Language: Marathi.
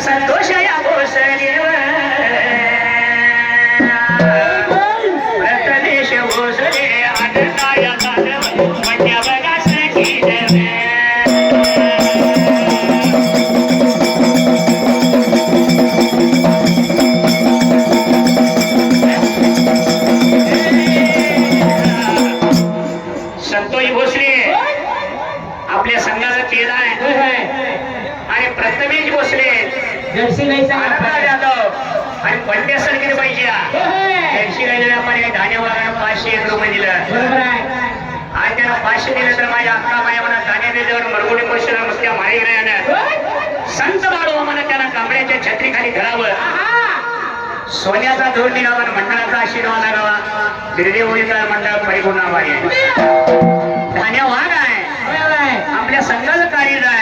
संतोष या भोसलेव प्रथमेश भोसले आनंदाया तांडव म्हणजे बघा संगीत संतोष भोसले आपल्या संघाला केला आहे आणि प्रथमेश भोसले यादव आणि पंड्या सरकारी पाहिजे जर्सी गायला व्यापारी धान्यवाला 501 रुपये दिलं आज त्याला 500 दिलं तर माझ्या अक्का माया म्हणा धान्य दिल्यावर मरगुडी पैशाला मस्त्या मारी नाही संत बाळू म्हणा त्यांना कांबळ्याच्या छत्रीखाली घरावं सोन्याचा धोर निघावा मंडळाचा आशीर्वाद लागावा बिर्दे होळीचा मंडळ परिपूर्ण आहे धान्यवाद आहे आपल्या संघाचं कार्य आहे